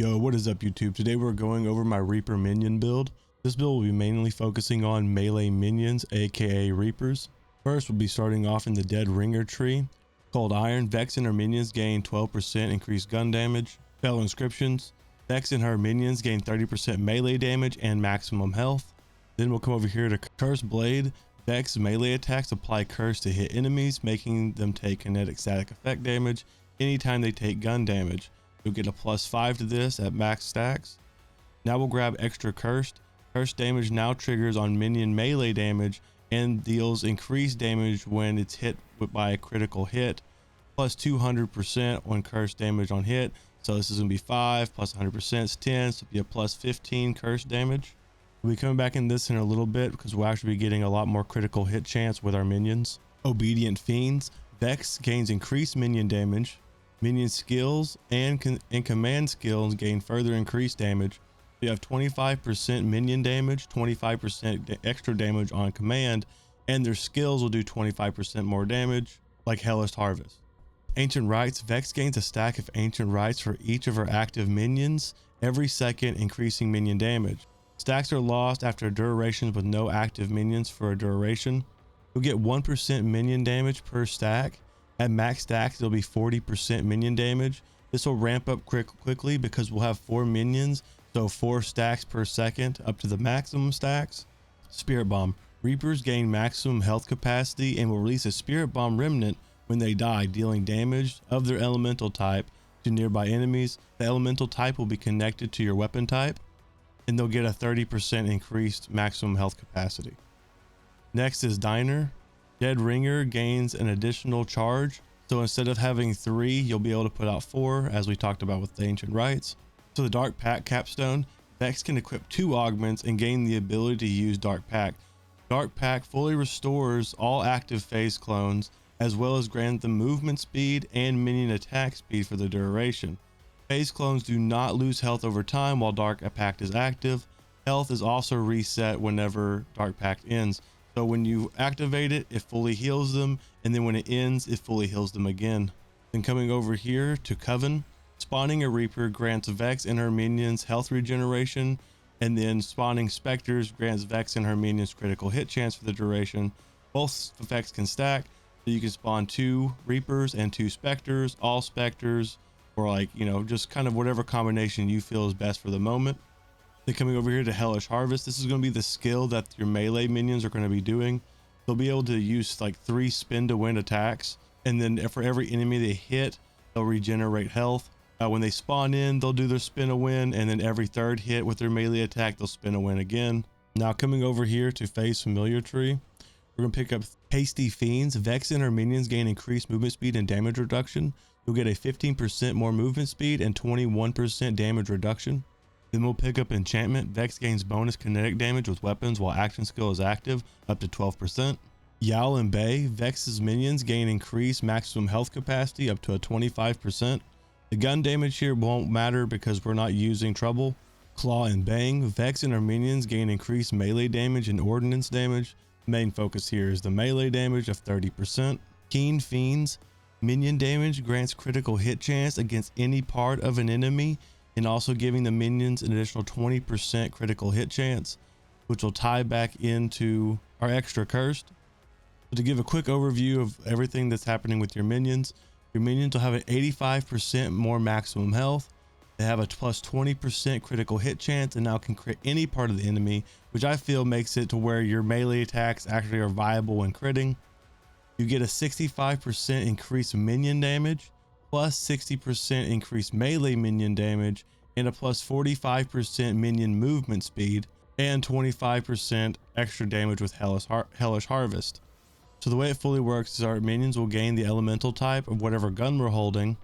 Yo, what is up YouTube? Today we're going over my Reaper minion build. This build will be mainly focusing on melee minions, aka Reapers. First, we'll be starting off in the dead ringer tree. Cold Iron, Vex and her minions gain 12% increased gun damage. Fell Inscriptions, Vex and her minions gain 30% melee damage and maximum health. Then we'll come over here to Curse Blade. Vex melee attacks apply curse to hit enemies, making them take kinetic static effect damage anytime they take gun damage. You'll get a +5 to this at max stacks. Now we'll grab extra cursed. Cursed damage now triggers on minion melee damage and deals increased damage when it's hit by a critical hit, plus 200% on cursed damage on hit. So this is gonna be 5 plus 100% is 10, so it'll be a +15 cursed damage. We'll be coming back in this in a little bit because we'll actually be getting a lot more critical hit chance with our minions. Obedient Fiends, Vex gains increased minion damage. Minion skills and command skills gain further increased damage. You have 25% minion damage, 25% extra damage on command, and their skills will do 25% more damage, like Hellish Harvest. Ancient Rites, Vex gains a stack of Ancient Rites for each of her active minions every second, increasing minion damage. Stacks are lost after durations with no active minions for a duration. You'll get 1% minion damage per stack. At max stacks, it'll be 40% minion damage. This will ramp up quickly because we'll have 4 minions, so 4 stacks per second up to the maximum stacks. Spirit Bomb, Reapers gain maximum health capacity and will release a Spirit Bomb remnant when they die, dealing damage of their elemental type to nearby enemies. The elemental type will be connected to your weapon type, and they'll get a 30% increased maximum health capacity. Next is Diner. Dead Ringer gains an additional charge, so instead of having 3, you'll be able to put out 4, as we talked about with the Ancient Rites. So the Dark Pact Capstone, Vex can equip 2 augments and gain the ability to use Dark Pact. Dark Pact fully restores all active phase clones, as well as grant them movement speed and minion attack speed for the duration. Phase clones do not lose health over time while Dark Pact is active. Health is also reset whenever Dark Pact ends. So when you activate it, it fully heals them, and then when it ends, it fully heals them again. Then coming over here to Coven, spawning a Reaper grants Vex and her minions health regeneration, and then spawning Specters grants Vex and her minions critical hit chance for the duration. Both effects can stack, so you can spawn 2 Reapers and 2 Specters, all Specters, or like, you know, just kind of whatever combination you feel is best for the moment. Then coming over here to Hellish Harvest, this is going to be the skill that your melee minions are going to be doing. They'll be able to use like 3 spin to win attacks, and then for every enemy they hit, they'll regenerate health. When they spawn in, they'll do their spin to win, and then every 3rd hit with their melee attack, they'll spin to win again. Now coming over here to Phase Familiar Tree, we're going to pick up Hasty Fiends. Vex and her minions gain increased movement speed and damage reduction. You'll get a 15% more movement speed and 21% damage reduction. Then we'll pick up Enchantment. Vex gains bonus kinetic damage with weapons while action skill is active, up to 12%. Yowl and Bay, Vex's minions gain increased maximum health capacity up to a 25%. The gun damage here won't matter because we're not using Trouble. Claw and Bang, Vex and her minions gain increased melee damage and ordnance damage. The main focus here is the melee damage of 30%. Keen Fiends, minion damage grants critical hit chance against any part of an enemy, and also giving the minions an additional 20% critical hit chance, which will tie back into our extra cursed. So to give a quick overview of everything that's happening with your minions will have an 85% more maximum health. They have a plus 20% critical hit chance and now can crit any part of the enemy, which I feel makes it to where your melee attacks actually are viable when critting. You get a 65% increased minion damage, plus 60% increased melee minion damage, and a plus 45% minion movement speed, and 25% extra damage with Hellish Harvest. So the way it fully works is our minions will gain the elemental type of whatever gun we're holding.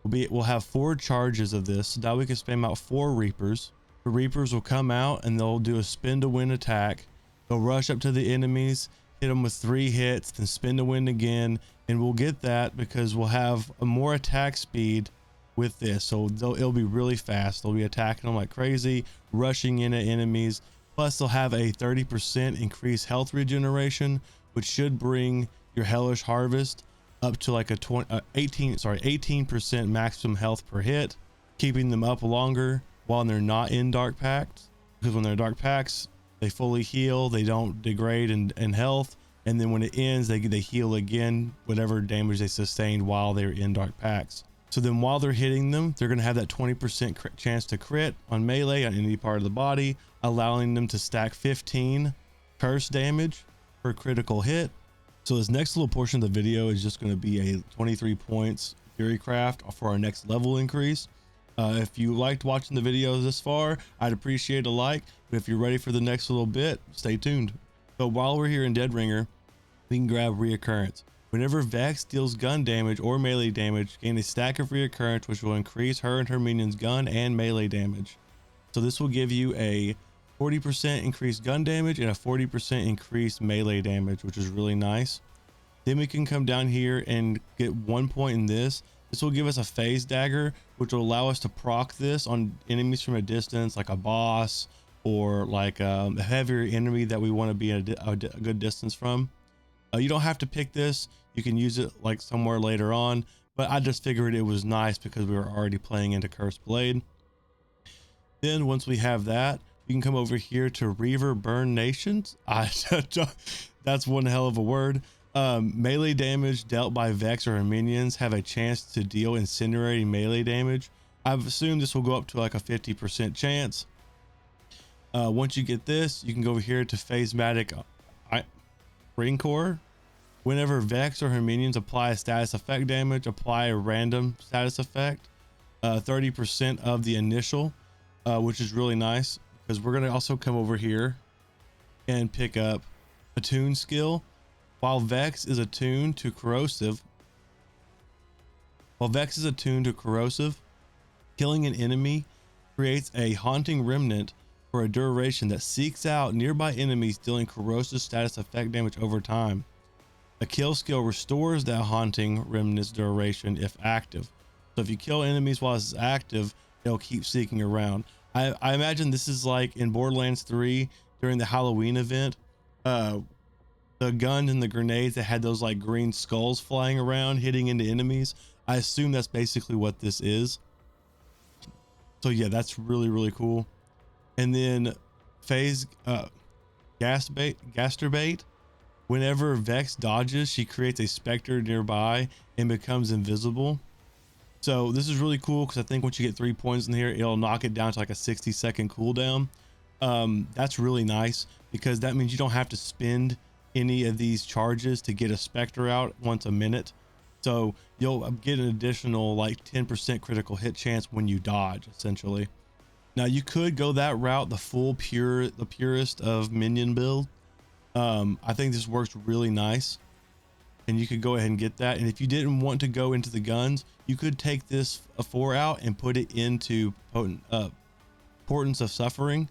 We'll have 4 charges of this, so now we can spam out 4 Reapers. The Reapers will come out and they'll do a spin to win attack. They'll rush up to the enemies, hit them with 3 hits, then spin to win again, and we'll get that because we'll have a more attack speed with this. So it'll be really fast. They'll be attacking them like crazy, rushing in at enemies. Plus they'll have a 30% increased health regeneration, which should bring your Hellish Harvest up to like a 18% maximum health per hit. keeping them up longer while they're not in dark packs, because when they're dark packs, they fully heal, they don't degrade in health, and then when it ends, they heal again whatever damage they sustained while they're in dark packs. So then while they're hitting them, they're going to have that 20% chance to crit on melee on any part of the body, allowing them to stack 15 curse damage per critical hit. So this next little portion of the video is just going to be a 23 points Fury Craft for our next level increase. If you liked watching the videos this far, I'd appreciate a like. But if you're ready for the next little bit, stay tuned. So while we're here in Dead Ringer, we can grab Reoccurrence. Whenever Vex deals gun damage or melee damage, gain a stack of Reoccurrence, which will increase her and her minions' gun and melee damage. So this will give you a 40% increased gun damage and a 40% increased melee damage, which is really nice. Then we can come down here and get 1 point in this. This will give us a phase dagger, which will allow us to proc this on enemies from a distance, like a boss or like a heavier enemy that we want to be a good distance from. You don't have to pick this. You can use it like somewhere later on, but I just figured it was nice because we were already playing into Cursed Blade. Then once we have that, we can come over here to Reaver Burn Nations. That's one hell of a word. Melee damage dealt by Vex or her minions have a chance to deal incinerating melee damage. I've assumed this will go up to like a 50% chance. Once you get this, you can go over here to Phasmatic Ringcore. Whenever Vex or her minions apply a status effect damage, apply a random status effect, 30% of the initial, which is really nice because we're going to also come over here and pick up Attune skill. While Vex is attuned to corrosive, killing an enemy creates a haunting remnant for a duration that seeks out nearby enemies, dealing corrosive status effect damage over time. A kill skill restores that haunting remnant's duration if active. So if you kill enemies while it's active, they'll keep seeking around. I imagine this is like in Borderlands 3 during the Halloween event. The gun and the grenades that had those like green skulls flying around hitting into enemies. I assume that's basically what this is. So yeah, that's really cool. And then phase Gasterbait. Whenever Vex dodges, she creates a specter nearby and becomes invisible. So this is really cool because I think once you get 3 points in here, it'll knock it down to like a 60-second cooldown. That's really nice because that means you don't have to spend any of these charges to get a specter out once a minute. So you'll get an additional like 10% critical hit chance when you dodge, essentially. Now you could go that route, the purest of minion build. I think this works really nice, and you could go ahead and get that. And if you didn't want to go into the guns, you could take this 4 out and put it into Portents of Suffering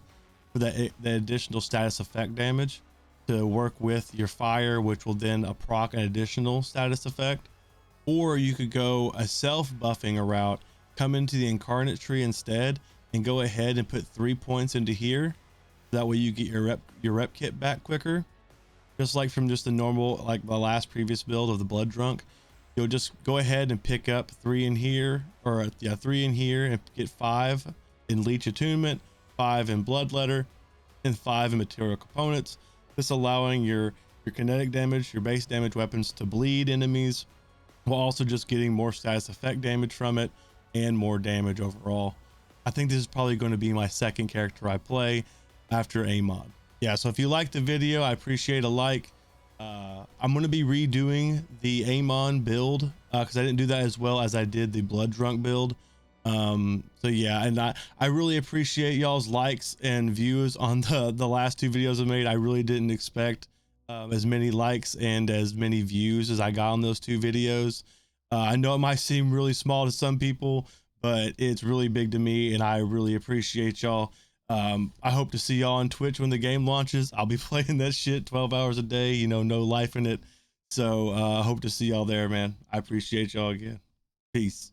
for that additional status effect damage to work with your fire, which will then proc an additional status effect. Or you could go a self buffing route, come into the Incarnate tree instead, and go ahead and put 3 points into here. That way you get your rep kit back quicker. Just like from just the normal, like the last previous build of the Blood Drunk, you'll just go ahead and pick up 3 in here, or yeah, 3 in here, and get 5 in Leech Attunement, 5 in Bloodletter, and 5 in Material Components. This allowing your kinetic damage, your base damage weapons to bleed enemies, while also just getting more status effect damage from it and more damage overall. I think this is probably going to be my second character I play after Amon. Yeah, so if you liked the video, I appreciate a like. I'm going to be redoing the Amon build because I didn't do that as well as I did the Blood Drunk build. So yeah, and I really appreciate y'all's likes and views on the last 2 videos I made. I really didn't expect as many likes and as many views as I got on those 2 videos. I know it might seem really small to some people, but it's really big to me, and I really appreciate y'all. I hope to see y'all on Twitch when the game launches. I'll be playing that shit 12 hours a day, you know, no life in it. So I hope to see y'all there, man. I appreciate y'all again. Peace.